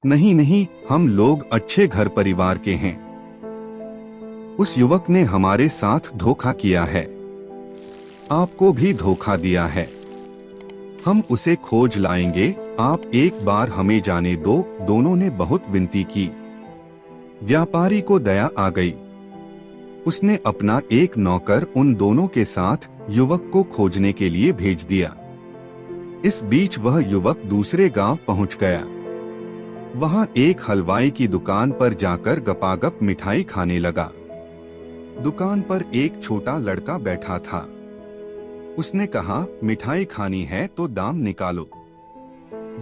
नहीं नहीं, हम लोग अच्छे घर परिवार के हैं। उस युवक ने हमारे साथ धोखा किया है, आपको भी धोखा दिया है। हम उसे खोज लाएंगे, आप एक बार हमें जाने दो। दोनों ने बहुत विनती की। व्यापारी को दया आ गई। उसने अपना एक नौकर उन दोनों के साथ युवक को खोजने के लिए भेज दिया। इस बीच वह युवक दूसरे गांव पहुंच गया। वहां एक हलवाई की दुकान पर जाकर गपागप मिठाई खाने लगा। दुकान पर एक छोटा लड़का बैठा था। उसने कहा, मिठाई खानी है तो दाम निकालो।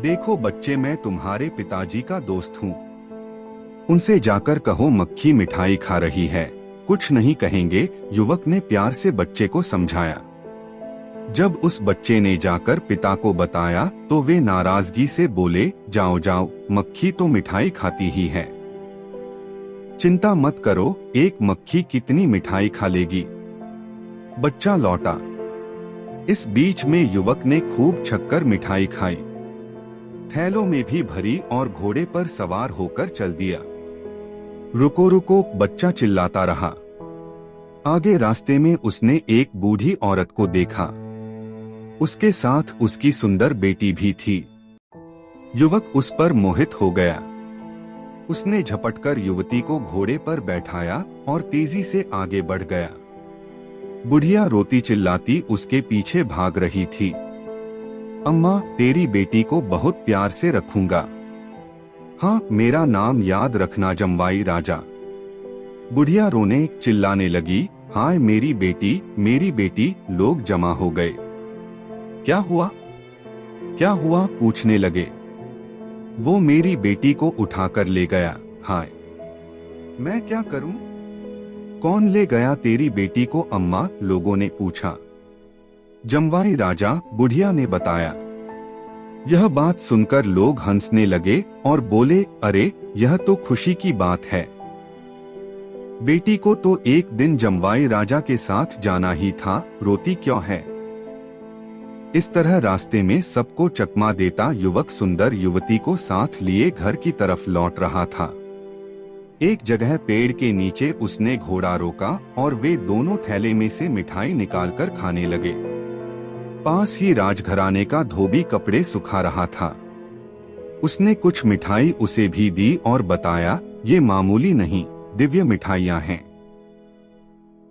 देखो बच्चे, मैं तुम्हारे पिताजी का दोस्त हूँ। उनसे जाकर कहो मक्खी मिठाई खा रही है, कुछ नहीं कहेंगे। युवक ने प्यार से बच्चे को समझाया। जब उस बच्चे ने जाकर पिता को बताया तो वे नाराजगी से बोले, जाओ जाओ, मक्खी तो मिठाई खाती ही है। चिंता मत करो, एक मक्खी कितनी मिठाई खा लेगी। बच्चा लौटा। इस बीच में युवक ने खूब छक्कर मिठाई खाई, थैलों में भी भरी और घोड़े पर सवार होकर चल दिया। रुको रुको, बच्चा चिल्लाता रहा। आगे रास्ते में उसने एक बूढ़ी औरत को देखा। उसके साथ उसकी सुंदर बेटी भी थी। युवक उस पर मोहित हो गया। उसने झपटकर युवती को घोड़े पर बैठाया और तेजी से आगे बढ़ गया। बुढ़िया रोती चिल्लाती उसके पीछे भाग रही थी। अम्मा, तेरी बेटी को बहुत प्यार से रखूंगा। हाँ, मेरा नाम याद रखना, जमवाई राजा। बुढ़िया रोने चिल्लाने लगी, हाय मेरी बेटी, मेरी बेटी। लोग जमा हो गए। क्या हुआ, क्या हुआ, पूछने लगे। वो मेरी बेटी को उठाकर ले गया। हाय, मैं क्या करूं? कौन ले गया तेरी बेटी को अम्मा? लोगों ने पूछा। जमवाई राजा, बुढ़िया ने बताया। यह बात सुनकर लोग हंसने लगे और बोले, अरे यह तो खुशी की बात है। बेटी को तो एक दिन जमवाई राजा के साथ जाना ही था, रोती क्यों है? इस तरह रास्ते में सबको चकमा देता युवक सुंदर युवती को साथ लिए घर की तरफ लौट रहा था। एक जगह पेड़ के नीचे उसने घोड़ा रोका और वे दोनों थैले में से मिठाई निकालकर खाने लगे। पास ही राजघराने का धोबी कपड़े सुखा रहा था। उसने कुछ मिठाई उसे भी दी और बताया, ये मामूली नहीं, दिव्य मिठाइयां हैं।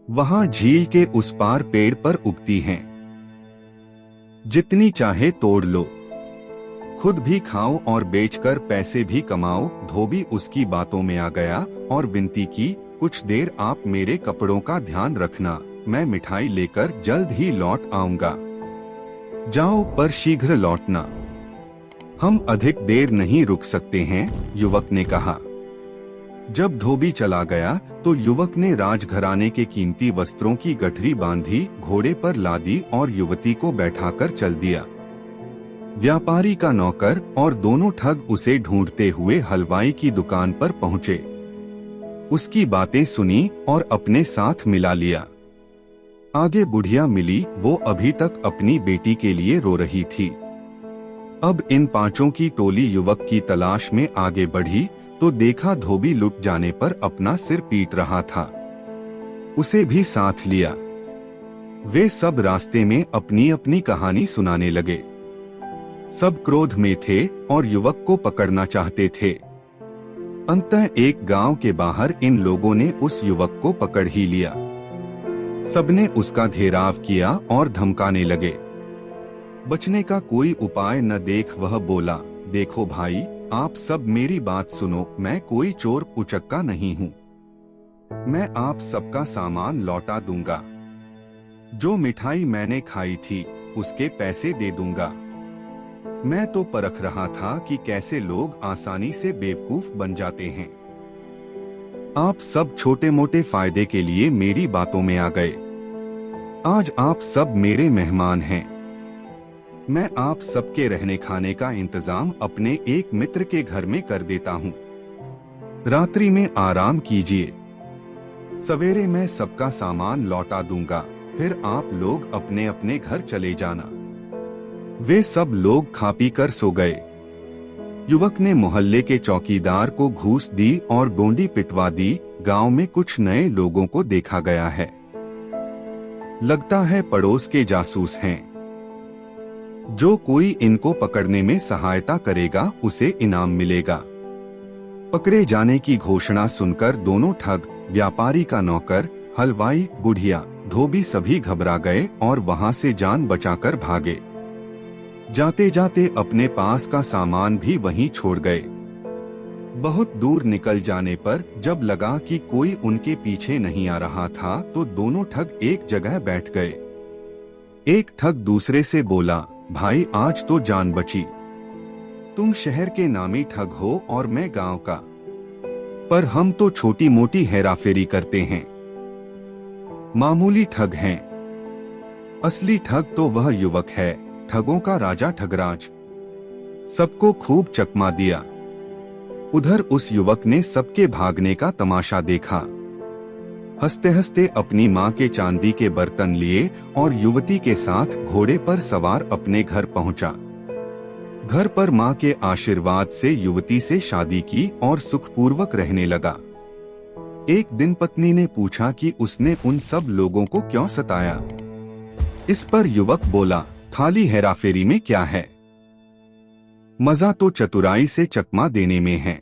वहां झील के उस पार पेड़ पर उगती हैं, जितनी चाहे तोड़ लो, खुद भी खाओ और बेचकर पैसे भी कमाओ। धोबी उसकी बातों में आ गया और विनती की, कुछ देर आप मेरे कपड़ों का ध्यान रखना, मैं मिठाई लेकर जल्द ही लौट आऊंगा। जाओ, पर शीघ्र लौटना, हम अधिक देर नहीं रुक सकते हैं, युवक ने कहा। जब धोबी चला गया तो युवक ने राजघराने के कीमती वस्त्रों की गठरी बांधी, घोड़े पर लादी और युवती को बैठाकर चल दिया। व्यापारी का नौकर और दोनों ठग उसे ढूंढते हुए हलवाई की दुकान पर पहुंचे। उसकी बातें सुनी और अपने साथ मिला लिया। आगे बुढ़िया मिली, वो अभी तक अपनी बेटी के लिए रो रही थी। अब इन पांचों की टोली युवक की तलाश में आगे बढ़ी तो देखा धोबी लुट जाने पर अपना सिर पीट रहा था। उसे भी साथ लिया। वे सब रास्ते में अपनी अपनी कहानी सुनाने लगे। सब क्रोध में थे और युवक को पकड़ना चाहते थे। अंततः एक गांव के बाहर इन लोगों ने उस युवक को पकड़ ही लिया। सबने उसका घेराव किया और धमकाने लगे। बचने का कोई उपाय न देख वह बोला, देखो भाई, आप सब मेरी बात सुनो, मैं कोई चोर उचक्का नहीं हूँ। मैं आप सबका सामान लौटा दूंगा। जो मिठाई मैंने खाई थी उसके पैसे दे दूंगा। मैं तो परख रहा था कि कैसे लोग आसानी से बेवकूफ बन जाते हैं। आप सब छोटे मोटे फायदे के लिए मेरी बातों में आ गए। आज आप सब मेरे मेहमान हैं। मैं आप सबके रहने खाने का इंतजाम अपने एक मित्र के घर में कर देता हूँ। रात्रि में आराम कीजिए, सवेरे मैं सबका सामान लौटा दूंगा, फिर आप लोग अपने अपने घर चले जाना। वे सब लोग खा पी कर सो गए। युवक ने मोहल्ले के चौकीदार को घूस दी और गोंडी पिटवा दी। गांव में कुछ नए लोगों को देखा गया है। लगता है पड़ोस के जासूस हैं। जो कोई इनको पकड़ने में सहायता करेगा उसे इनाम मिलेगा। पकड़े जाने की घोषणा सुनकर दोनों ठग, व्यापारी का नौकर, हलवाई, बुढ़िया, धोबी सभी घबरा गए और वहां से जान बचाकर भागे। जाते जाते अपने पास का सामान भी वहीं छोड़ गए। बहुत दूर निकल जाने पर जब लगा कि कोई उनके पीछे नहीं आ रहा था तो दोनों ठग एक जगह बैठ गए। एक ठग दूसरे से बोला, भाई आज तो जान बची। तुम शहर के नामी ठग हो और मैं गांव का, पर हम तो छोटी मोटी हेराफेरी करते हैं, मामूली ठग हैं। असली ठग तो वह युवक है, ठगों का राजा ठगराज। सबको खूब चकमा दिया। उधर उस युवक ने सबके भागने का तमाशा देखा। हंसते हंसते अपनी माँ के चांदी के बर्तन लिए और युवती के साथ घोड़े पर सवार अपने घर पहुंचा। घर पर माँ के आशीर्वाद से युवती से शादी की और सुखपूर्वक रहने लगा। एक दिन पत्नी ने पूछा कि उसने उन सब लोगों को क्यों सताया। इस पर युवक बोला, खाली हेराफेरी में क्या है, मजा तो चतुराई से चकमा देने में है।